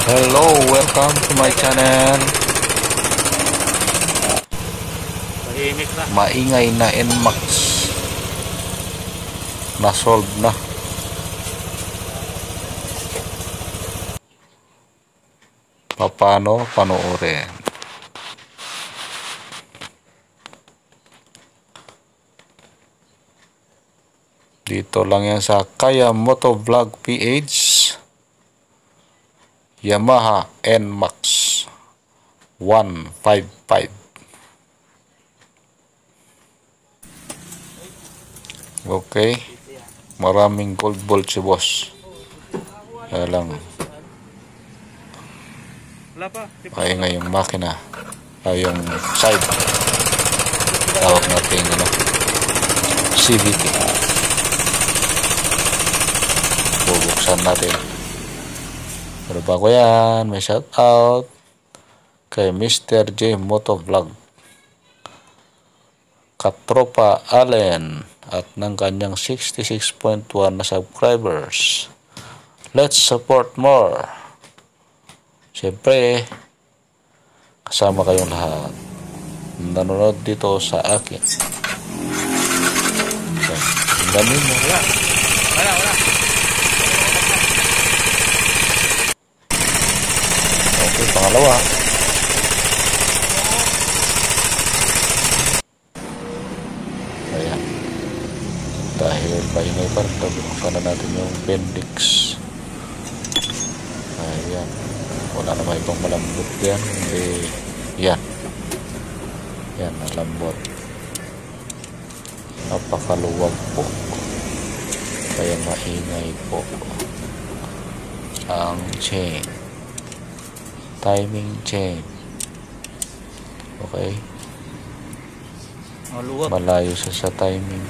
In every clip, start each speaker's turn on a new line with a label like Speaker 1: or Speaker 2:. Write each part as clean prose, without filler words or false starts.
Speaker 1: Hello, welcome to my channel. Maingay na NMAX. Na-solve na. Paano panoorin? Dito lang yan sa Kaya Motovlog PH. Yamaha NMAX 155. Okay. Maraming cold bolt si boss. Kaya lang kaya nga yung makina ay yung side tawag natin CVT. Bubuksan natin. Pero bago yan, may shout out kay Mr. J Motovlog, Katropa Allen, at ng kanyang 66.1 na subscribers. Let's support more. Siyempre, kasama kayong lahat nanonood dito sa akin. Ang dami mo. Wala. Okay, pangalawa. Ayan. Dahil paingay pa rin, buksan na natin yung Bendix. Ayan. Wala naman ibang malambot yan. Hindi. Yan. Yan, malambot. Napakaluwag po. Kaya maingay po. Ang chain. Timing chain. Okay. Malayo sa timing.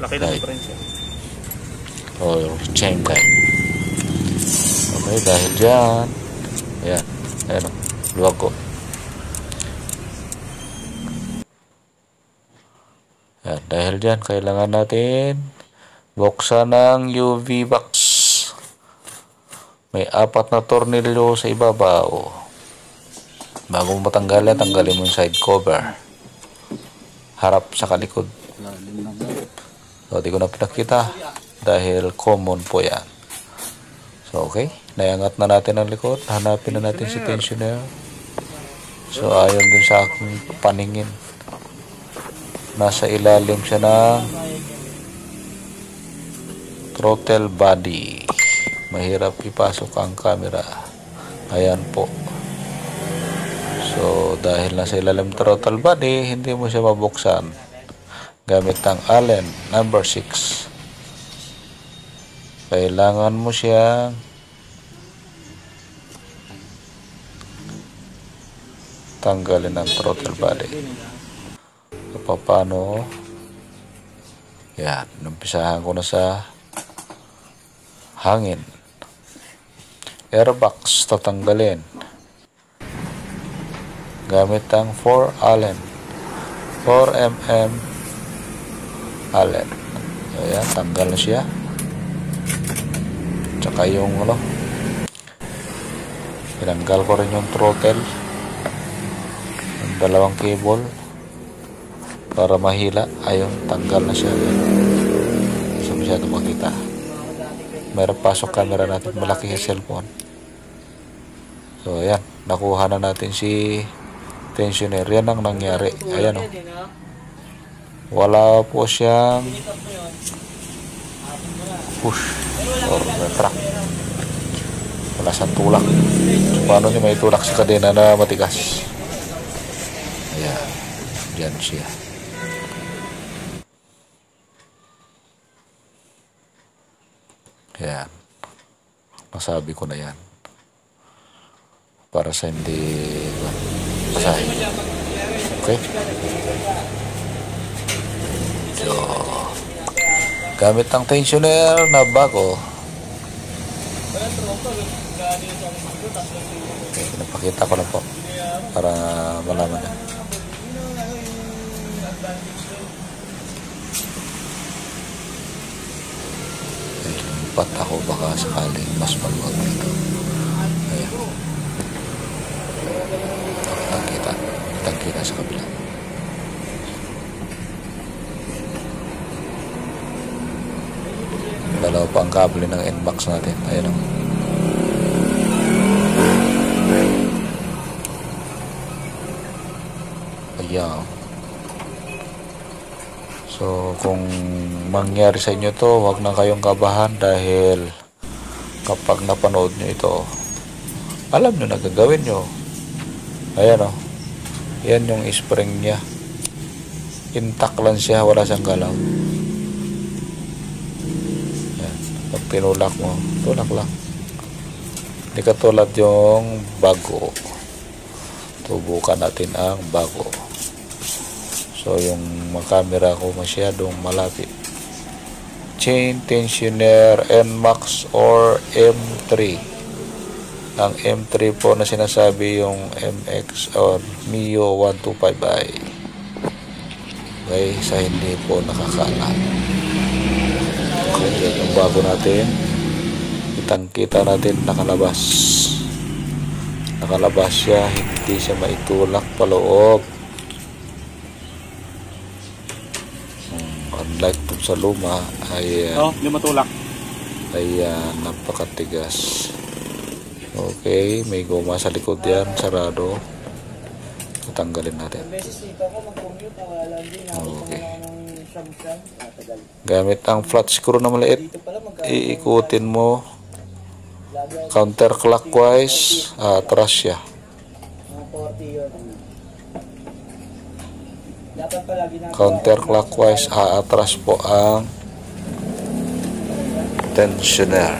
Speaker 2: Laki na diferensya.
Speaker 1: Chain guide. Okay, dahil dyan. Ayan. Ayan o. Luwag ko. Ayan. Dahil dyan, kailangan natin buksan ng UV box. May 4 na tornilyo sa ibabaw. Bago mo matanggalin, tanggalin mo yung side cover. Harap sa kalikod. So, di ko na pinakita dahil common po yan. So, okay. Nayangat na natin ang likod. Hanapin na natin si tensioner. So, ayon dun sa aking paningin. Nasa ilalim siya ng throttle body. Mahirap ipasok ang camera. Ayan po. So, dahil nasa ilalim throttle body, hindi mo siya mabuksan gamit ang Allen number 6. Kailangan mo siyang tanggalin ang throttle body. So, paano? Yan. Numpisahan ko na sa hangin. Airbox tatanggalin gamit ang 4 Allen 4mm Allen. Ayan, tanggal na siya. Tsaka yung tinanggal ko rin yung throttle, yung dalawang cable para mahila. Ayun, tanggal na siya. Hindi masyado makita. Mayroon pasok camera natin malaki sa cellphone. So ayan, nakuha na natin si tensioner. Yan ang nangyari. Ayan o. Wala po siyang push or track. Wala siyang tulak. So, paano niya may tulak sa kadena na matigas? Ayan. Diyan siya. Ayan. Masabi ko na yan. Para sa hindi masahin. Okay? So, gamit ang tensioner na bago. Okay, pinapakita ko na po para malaman na. lilipat ako baka sakaling mas maluwag dito. Ayan. Kitang-kita sa kabila. Dalawa pa ang kable ng NMAX natin. Ayan o. Ayan. So, kung mangyari sa inyo to, huwag na kayong kabahan dahil kapag napanood nyo ito, alam nyo na gagawin nyo. Ayan o. Yan yung spring niya. Intact lang siya, wala siyang galaw. Ayan. Pag tinulak mo, tulak lang. Hindi katulad yung bago. Tubukan natin ang bago. So, yung mga camera ko masyadong malapit. Chain tensioner NMAX or M3. Ang M3 po na sinasabi yung MX or Mio 125i. Okay, sa hindi po nakakaalam. Okay, yan yung bago natin. Kitang-kita natin nakalabas. Nakalabas siya, hindi siya maitulak paloob. Unlike dun sa luma ay
Speaker 2: hindi matulak.
Speaker 1: Ay napakatigas. Okay, may goma sa likod yan, sarado. Tatanggalin natin. Okay. Gamit ang flat screw na maliit, iikutin mo counterclockwise, atras siya. Counterclockwise, atras po ang tensioner.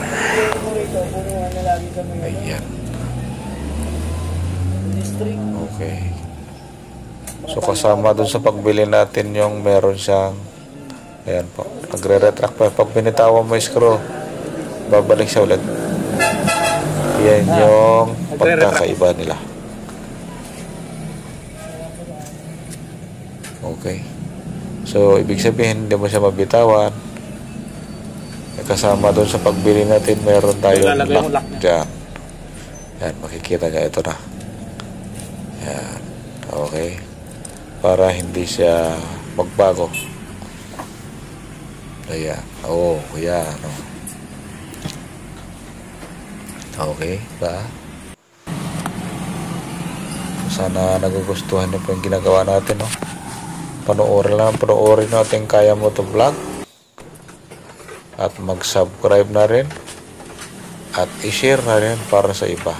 Speaker 1: Ayan. Okay. So kasama dun sa pagbili natin yung meron siyang, ayan po, nagre-retract pa. Pag binitawan mo yung screw, babalik siya ulit. Yan yung pagkakaiba nila. Okay. So, ibig sabihin, hindi mo siya mabitawan. Kasama doon sa pagbili natin, meron tayong lock dyan. Yan, makikita nyo. Ito na. Yan. Okay. Para hindi siya magbago. Ayan. Oh, yan. Oh. Okay. Ba? Sana nagugustuhan nyo po yung ginagawa natin, no? Panoorin natin Kaya Moto Vlog at mag-subscribe na rin at i-share na rin para sa iba.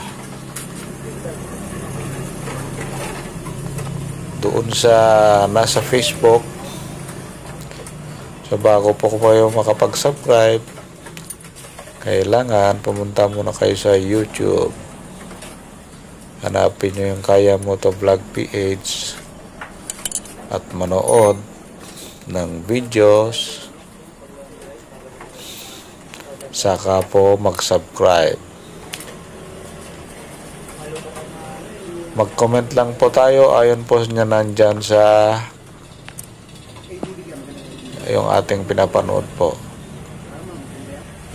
Speaker 1: Doon sa nasa Facebook, so bago po kayo makapag-subscribe, kailangan pumunta muna kayo sa YouTube, hanapin nyo yung Kaya Moto Vlog PH at manood ng videos, saka po mag-subscribe. Mag-comment lang po tayo, ayon po niya nandyan sa yung ating pinapanood po.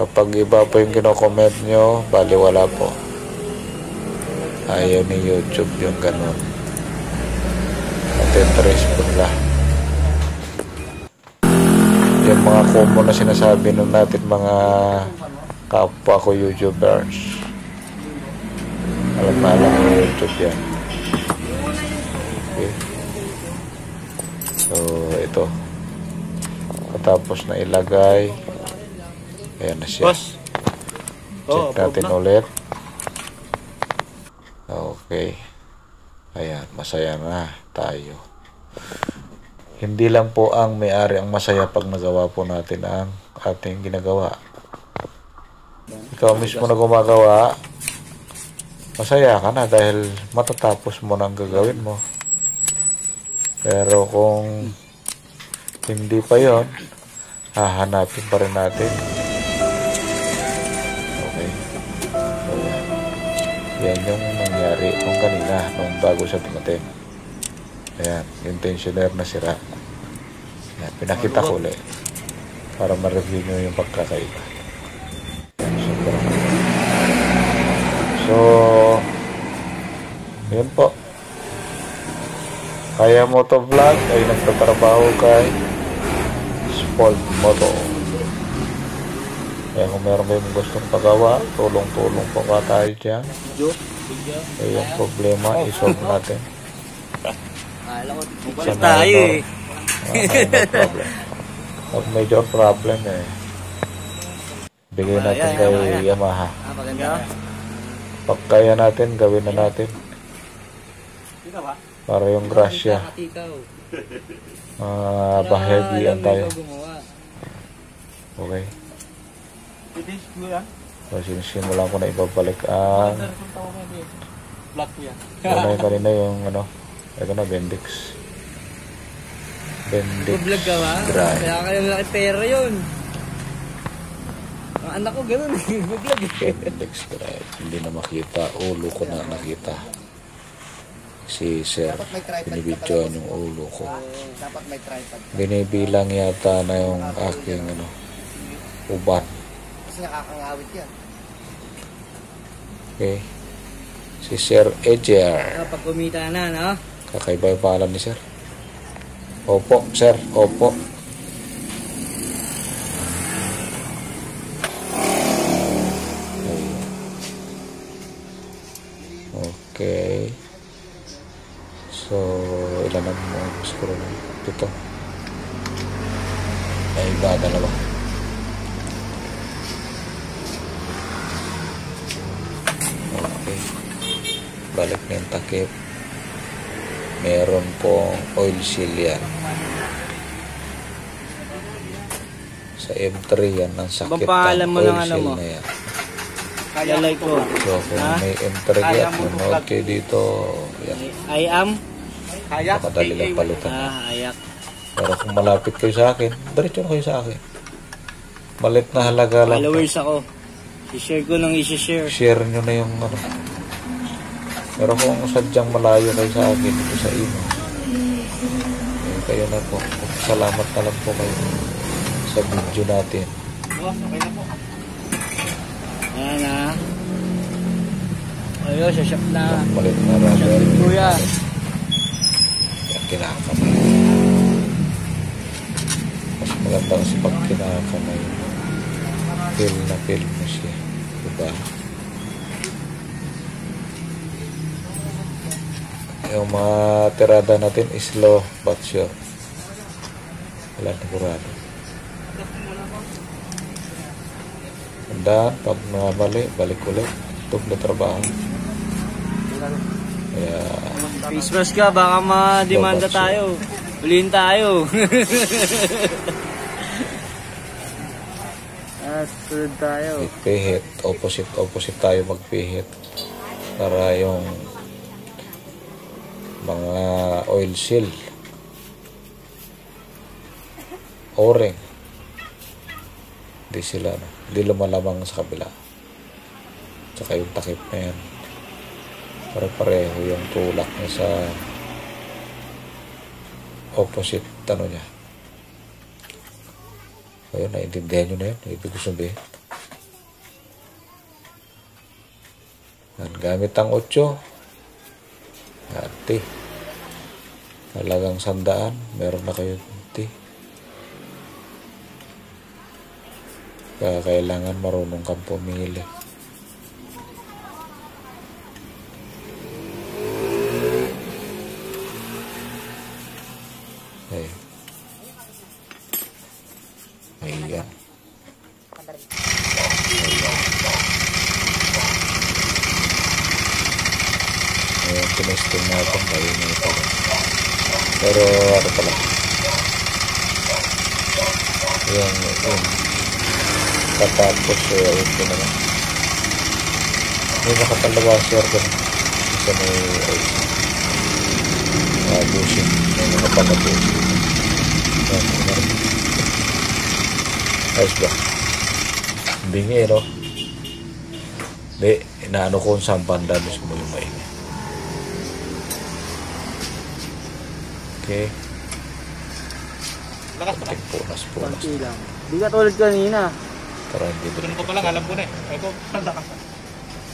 Speaker 1: Kapag iba po yung kino-comment nyo, baliwala po. Ayaw ni YouTube yung ganun. Interest po nila. Yung mga common na sinasabi nun natin mga kapwa ko YouTubers, alam na alam ng YouTube yan. Okay. So ito, tapos na ilagay, ayan na siya. Check natin ulit. Okay. Ayan, masaya na tayo. Hindi lang po ang may-ari ang masaya pag nagawa po natin ang ating ginagawa. Ikaw mismo na gumagawa, masaya ka na dahil matatapos mo na ang gagawin mo. Pero kung hindi pa yon, hahanapin pa rin natin. Okay. So, yan yung nangyari nung kanina, nung bago sa dumating. Ayan, yung tensioner na sira. Ayan, pinakita ko ulit para ma-review nyo yung pagkakaiba. So, yun po. Kaya Moto Vlog ay nagtatrabaho kay Sport Moto. Kaya kung meron kayong gustong pagawa, tulong-tulong po ka tayo dyan. Kaya yung problema, isolve natin.
Speaker 3: Balik tayo eh.
Speaker 1: No problem. Pag major problem eh, bigay natin kay Yamaha.
Speaker 3: Maganda.
Speaker 1: Pag kaya natin, gawin na natin. Para yung grasya. Bahagian tayo. Okay. So, sinisimulan ko na ibabalik ang kanina yung ano, ito na, Bendix. Bendix
Speaker 3: Vlog ka ba?
Speaker 1: Drive.
Speaker 3: Kaya kayo malaki pera yun. Ang anak ko gano'n eh. Vlog eh.
Speaker 1: Bendix Drive. Hindi na makita. Ulo ko na nakita. Si Sir, binibidyoan yung ulo ko.
Speaker 3: Dapat may tripod.
Speaker 1: Binibilang yata na yung aking ano, uban.
Speaker 3: Kasi nakakangawit yan.
Speaker 1: Okay. Si Sir Edger.
Speaker 3: Pag kumita na, no?
Speaker 1: Kakaiba yung pangalan ni Sir. Opo, Sir. Opo. Okay. So, ilan ang mga screw na? Ito. Ay, iba, dalawa. Okay. Balik na yung takip. Meron pong oil seal yan. Sa M3 yan, ang sakit ng
Speaker 3: Pampalam mo
Speaker 1: oil
Speaker 3: ng ano
Speaker 1: seal
Speaker 3: mo?
Speaker 1: na yan.
Speaker 3: Lalay ko.
Speaker 1: So, kung may M3 yan, manood kayo dito, yan.
Speaker 3: I am?
Speaker 1: Makadali lang palitan.
Speaker 3: Ayak.
Speaker 1: Pero kung malapit kayo sa akin, diretso na kayo sa akin. Malit na halaga lang.
Speaker 3: Followers ako. I-share ko nang i-share.
Speaker 1: Share nyo na yung ano. Pero kung sadyang malayo kayo sa akin, ito sa inyo, eh, kayo na po. Salamat na lang po kayo sa video natin.
Speaker 3: Ayan na. Ayun, shashap na.
Speaker 1: Malit na rubber.
Speaker 3: Kuya.
Speaker 1: Yan, kinakamay. Mas maganda kasi pag kinakamay, feel mo siya. Diba? Yung mga tirada natin is slow but sure. Wala sigurado. Tandaan, pag namali, balik ulit. Doble trabaho. Kaya,
Speaker 3: Face mask ka, baka ma-demanda tayo. Ulihin tayo. Sunod tayo.
Speaker 1: pihit. Opposite tayo magpihit. Para yung mga oil seal, o-ring, hindi lumalamang sa kabila. Tsaka yung takip na yan, pare-pareho yung tulak niya sa opposite niya. Ayun, naiintindihan nyo na yun, ibig sabihin. Gamit ang 8 ati, talagang 100, meron na kayo ati. Kaya kailangan marunong kang pumili. Ay. Ayan. Ayan, tinesting natin tayo na ito. Pero ano pala, yung katapos ito naman may nakapalawa sir doon isa may bushing, may nakapalabushing. Ayos ba? Bingi, no? Hindi, inaano ko sa banda mismo yung maingay. Okay. Kunting punas.
Speaker 3: Konti lang. Di ka tulad kanina.
Speaker 1: Para hindi
Speaker 2: Tulungan ko pa lang, alam ko na eh. Ito, lakas.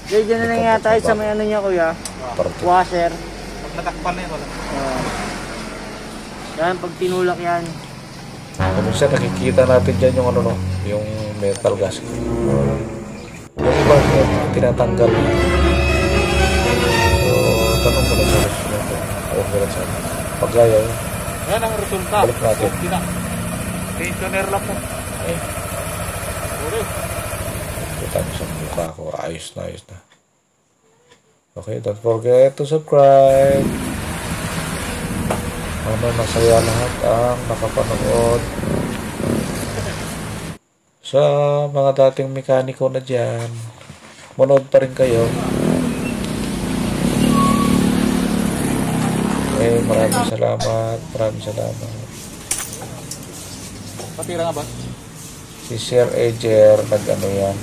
Speaker 3: Diyan na lang yata sa may ano niya kuya.
Speaker 1: Parto.
Speaker 3: Washer.
Speaker 2: Pag natakpan na yun, wala.
Speaker 3: Yan, pag tinulak yan.
Speaker 1: Minsan nakikita natin dyan yung ano no, yung metal gasket. Yung iba tinatanggal. So, tanong ko na sa resulta. Ayun ko lang sana. Pagaya yun.
Speaker 2: Yan ang resulta.
Speaker 1: Balik natin.
Speaker 2: Tensioner lang po.
Speaker 1: Kita mo sa mukha ko. Ayos na, ayos na. Okay, don't forget to subscribe. Masaya lahat ang nakapanood. Sa mga dating mekaniko na dyan, manood pa rin kayo. Okay, maraming salamat. Maraming salamat.
Speaker 2: Patira nga ba?
Speaker 1: Si Sir Ejer nag-ano yan,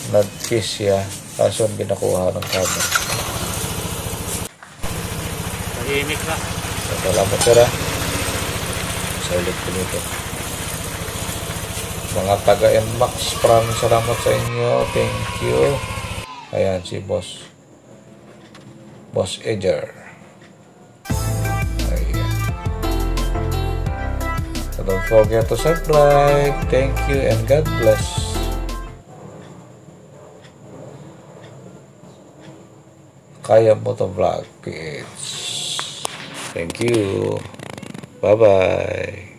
Speaker 1: nag-kiss siya, kaso hindi nakuha ng camera.
Speaker 2: Tahimik na.
Speaker 1: Salamat sir ha. Sa ulit ko nito. Mga taga NMAX, maraming salamat sa inyo. Thank you. Ayan si Boss Ejer. Ayan. So don't forget to subscribe. Thank you and God bless. Kaya mo to vlog PH. Thank you. Bye-bye.